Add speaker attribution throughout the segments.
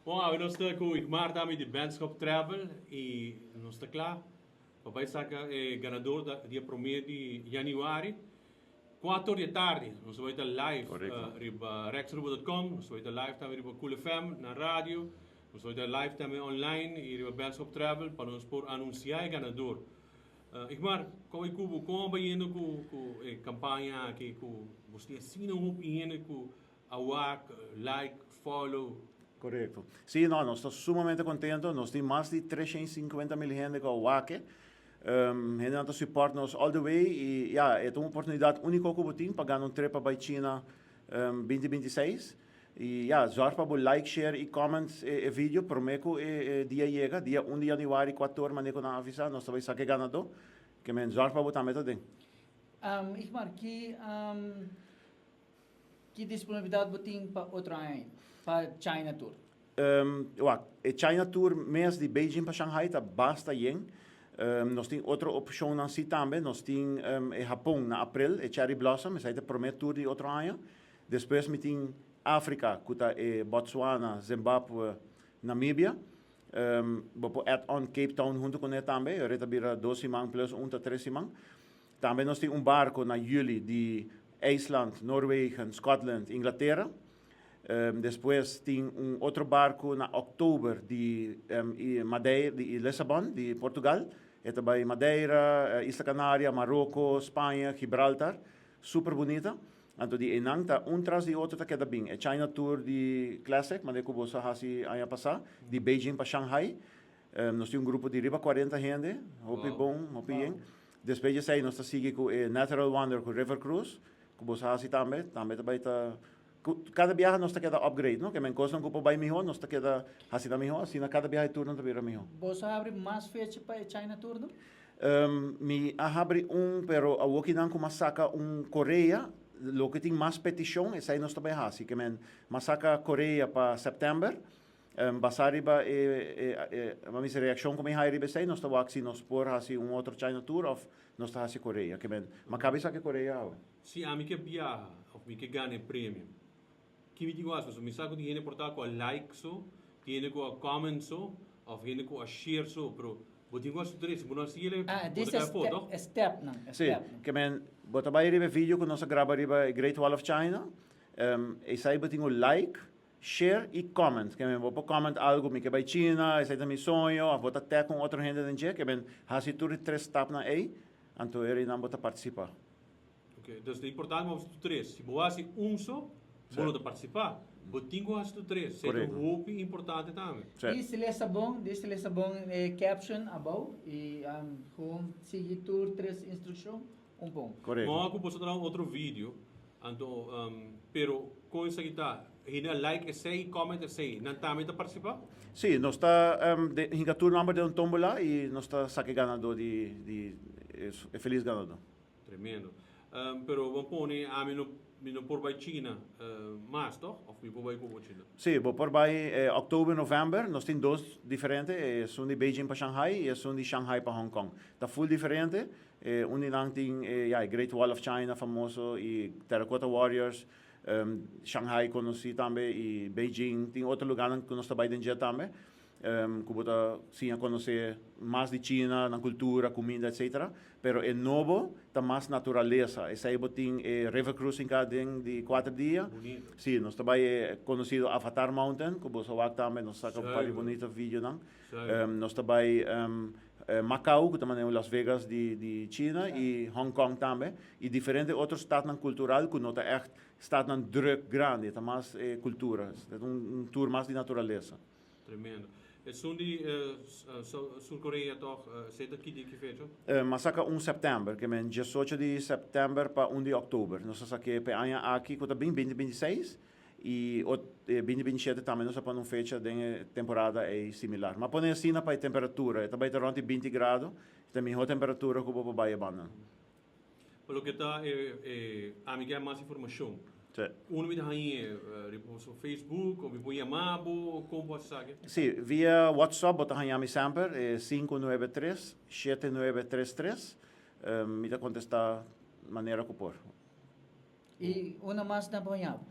Speaker 1: Bom, nós estamos com o Igmar também de Bandskop Travel e nós estamos lá. Papai saca ganador da dia 1 de januário, 4 da tarde. Nós vamos estar live riba rexrubo.com, nós vamos estar live também riba Cool FM na rádio, nós vamos estar live também online e riba Bandskop Travel para nós por anunciar o ganador. Igmar, como vai indo com a campanha que você assina opinião com a like, follow.
Speaker 2: Correcto. Sí, no, nos estamos sumamente contentos. Nos tem mais de 350 mil gente com o WAC. Gente que suporta nos all the way. E é uma oportunidade única que você tem para ganhar um trip para a China 2026. E zorg para like, share e comment o vídeo. Prometo que dia chega, dia 1 de januário, 14, maneco na avisa. Nós vamos saber ganador. Que men zorg para você também também.
Speaker 3: Igmar, que disponibilidade você tem para outro ano? Para China Tour?
Speaker 2: China Tour, mês de Beijing para Shanghai, está basta bem. Nós temos outra opção assim também. Nós temos Japão na abril, Cherry Blossom, esse é o primeiro tour de outro ano. Depois nós temos África, que está Botswana, Zimbabwe, Namíbia. Vamos add-on Cape Town junto com ele também. Eu retabira 12 semanas plus 3 semanas. Também nós temos barco na julho de IJsland, Noruega, Scotland, Inglaterra. Depois tem outro barco na outubro de Madeira, de Lissabon, de Portugal. É também Madeira, Isla Canária, Marrocos, Espanha, Gibraltar. Super bonita. Então, de enang tá tras de outro tá queda bem. É China Tour de Classic, mas é que você hasi ano passado, de Beijing para Shanghai. Nós temos grupo de riba 40 gente, hope bom, hope bem. Depois de sair, nós tá seguindo com Natural Wonder com River Cruise, que você hasi também tá cada viagem nós queda upgrade, não? Que men coisa não vai melhor, nós queda assim melhor, assim na cada viagem tour não tá vira melhor.
Speaker 3: Você abre mais fecha para China Tour, não?
Speaker 2: Me abre pero a woki não como saca Coreia, lo que tem mais petição, essa aí nós também assim, que men masaca Coreia para setembro. Basariba a minha reação como é riba sei nós estamos aqui nós por assim outro China Tour of nós está assim Coreia, que men mas cabeça que Coreia.
Speaker 1: Se a mim que viaja, ou me que ganha prêmio. Que me digo assim, me saco de gente portar com a like so, tiene com a comment so, ou gente com a share so, pero botin com a sugerir, se não assim ele
Speaker 3: this is step não.
Speaker 2: Sim, que men bota vai riba vídeo que nós grava riba Great Wall of China. E sai botin o like, share e comment. Que men vou comment algo me que vai China, esse é meu sonho, a bota até com outra gente dentro que men hasi tur 3 step na aí, então ele não bota participar.
Speaker 1: Ok, então é importante mas tu 3, se você só bom de participar, botin com as tu 3, seja um importante também.
Speaker 3: Diz lesa bom caption about e com seguir tour 3 instrução bom.
Speaker 2: Correto.
Speaker 1: Não aku posso dar outro vídeo, então pero com isso aqui tá, ainda like esse comment esse, não também tá participar?
Speaker 2: Sim, nós está hinga tour number de tombola e nós está saque ganador de feliz ganador.
Speaker 1: Tremendo. Pero vamos pôr a mim no por vai China, mas toch? Of me por vai com China?
Speaker 2: Sim, vou por vai outubro, novembro, nós temos dois diferentes, um de Beijing para Shanghai e um de Shanghai para Hong Kong. Está full diferente, um de lang tem Great Wall of China famoso e Terracotta Warriors, Shanghai conheci também e Beijing, tem outro lugar que nós está dentro também. Que bota sim a conhecer mais de China, na cultura, comida, etc. Pero é novo, está mais natureza. Esse aí botin river cruising de 4 dias. Sim, nós também conhecido Avatar Mountain, que você vai também, nós saca um par de bonito vídeo não. Nós também Macau, que também é Las Vegas de China e Hong Kong também. E diferentes outros estados cultural que não está echt staat een druk grande, está mais cultura, é tour mais de natureza.
Speaker 1: Tremendo. E soon die Sul-Korea toch zit dat die feito?
Speaker 2: Mas saca 1 setembro, que é 18 de setembro para 1 de outubro. Nós saca para ano aqui que está bem 2026 e 2027 também nós para uma fecha de temporada é similar. Mas põe assim na para temperatura, está bem around 20 graus, também a temperatura que o vai bana.
Speaker 1: Pelo que está a mim quer mais informação. Uno me dá aí no Facebook, ou me põe amabo, como você sabe?
Speaker 2: Sim, via WhatsApp, bota aí sempre, 593-7933, me dá contestar maneira que por.
Speaker 3: E uma mais na banhada?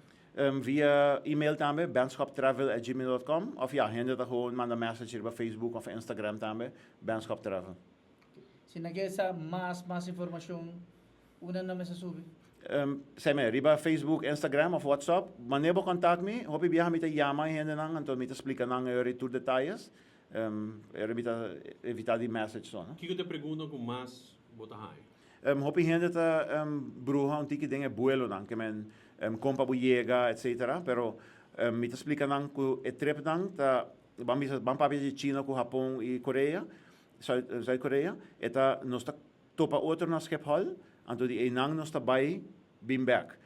Speaker 2: via e-mail também, benschoptravel@gmail.com. Of ja, hende dat gewoon, manda message hier bij Facebook of Instagram também, Benschop Travel.
Speaker 3: Se nagesa mais informação, una na mesa subi.
Speaker 2: Sei me, riba Facebook, Instagram of WhatsApp, manebo contact me, hopi biya mit yama hende nang, anto mit explica nang tour detalles. Evitar die message zo.
Speaker 1: O que eu te pergunto com mais bota aí?
Speaker 2: Hopi hende ta bruja un tiki dinge buelo nang, que men compa bujega, etc. Pero mit explica nang ku trip nang ta papi de China ku Japão e Coreia, Zuid-Korea, eta nos ta topa outro na Schiphol, anto die enang nos ta bai bim back.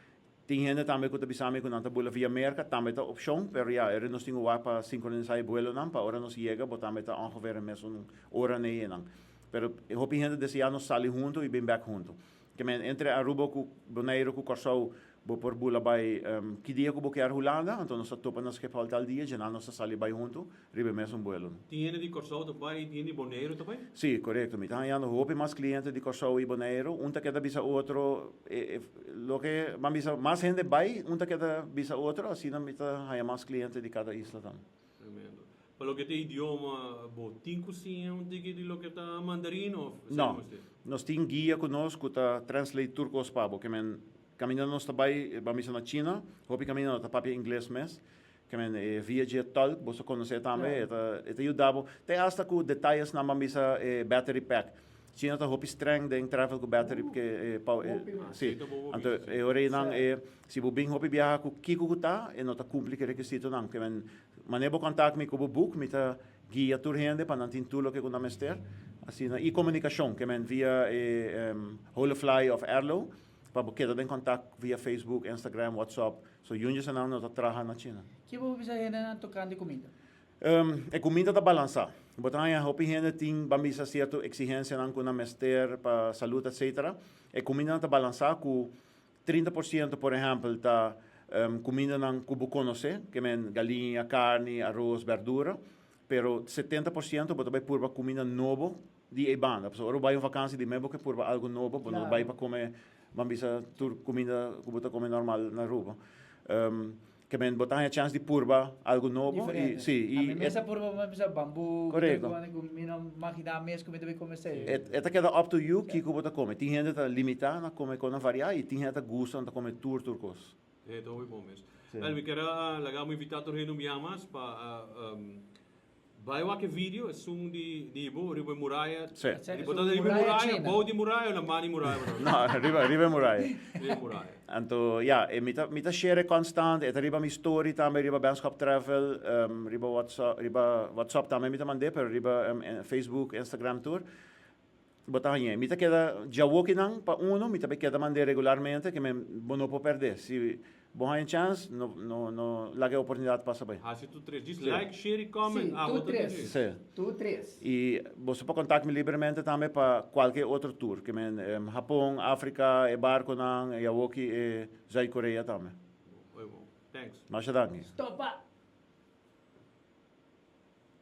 Speaker 2: Ting hende também ku ta bisame ku nanta bula via Amerika, também ta option, pero ja, nos tingo wapa sincronizar buelo nang, pa ora nos llega, bo também ta ongeveer een mes een ora nee nang. Pero hopi hende desse ano sali junto e bim back junto. Que men entre Aruba ku Bonaire ku Curaçao bo por bula bai que dia ku bo quer Holanda, então nós topa nas Schiphol tal dia, já nós sali bai junto, ribe mes um buelo.
Speaker 1: Tiene de Corsão também, tiene de Bonaire também?
Speaker 2: Sim, correto. Me tá ganhando hopi mais clientes de Curaçao e Bonaire, unta queda bisa outro, lo que bisa mais gente bai, unta queda bisa outro, assim não me tá ganhando mais clientes de cada isla tam.
Speaker 1: Tremendo. Pelo que tem idioma, bo, tem cozinha, um tiki de lo que tá mandarino?
Speaker 2: Não, nós tem guia conosco, tá translate turcos pabo, que men caminhando nós também, vamos na China, hopi caminhando tá papel inglês mes, que men via de talk, você conhece também, eta ajudava, tem hasta com detalhes na mamisa battery pack. China tá hopi streng den travel com battery porque sim, então ore nang se bo bing hopi viaja com kiko tá, e não tá cumpre que requisito nang, que men manebo contact me com book, me tá guia tour hende para nantin tulo que com mester, assim na e comunicação, que men via Holofly of Airlo, para queda em contato via Facebook, Instagram, WhatsApp, so yun sa nang nota traha na China.
Speaker 3: Que vou bisa hena na tocan de comida.
Speaker 2: Comida da balança. Botanya hopi hende ting bambisa certo exigência nang kuna mester para saúde, etc. Comida da balança com 30% por exemplo ta comida nang kubo conhece, que men galinha, carne, arroz, verdura, pero 70% bota vai purba comida novo di e banda. So oro vai vakansie di mebo que purba algo novo, bono vai para comer bambisa tur comida kubuta come normal na Aruba. Que men botar a chance de purba algo novo e sim
Speaker 3: e mesa purba mesa bambu,
Speaker 2: correto.
Speaker 3: Mina máquina mes comida vai começar.
Speaker 2: Eta queda up to you que kubuta come. Tem gente tá limitar na come com variar e tem gente gosta de comer turcos.
Speaker 1: É, então é bom mesmo. Well, me quero lagar um invitado aí no Miamas para vai lá que vídeo é sum de riba muralha.
Speaker 2: Sim.
Speaker 1: E botar riba muralha, bom de muralha ou na mani muralha?
Speaker 2: Não, riba muralha.
Speaker 1: Riba muralha.
Speaker 2: Anto ja, mita share constant, eta riba mi story também riba Benschop Travel, riba WhatsApp também mita mande, pero riba Facebook, Instagram tour. Botanya, mita queda já walking nang pa uno, mita be queda mande regularmente que me bono po perder. Se bom há chance, no lague oportunidade para saber.
Speaker 1: Ah, se tu três diz like, share e comment.
Speaker 3: Sim, tu três.
Speaker 2: Sim.
Speaker 3: Tu três.
Speaker 2: E você pode contar me livremente também para qualquer outro tour, que men Japão, África, e barco nang, e Yawoki e Zuid-Korea também.
Speaker 1: Thanks.
Speaker 2: Mas danke.
Speaker 3: Stopa.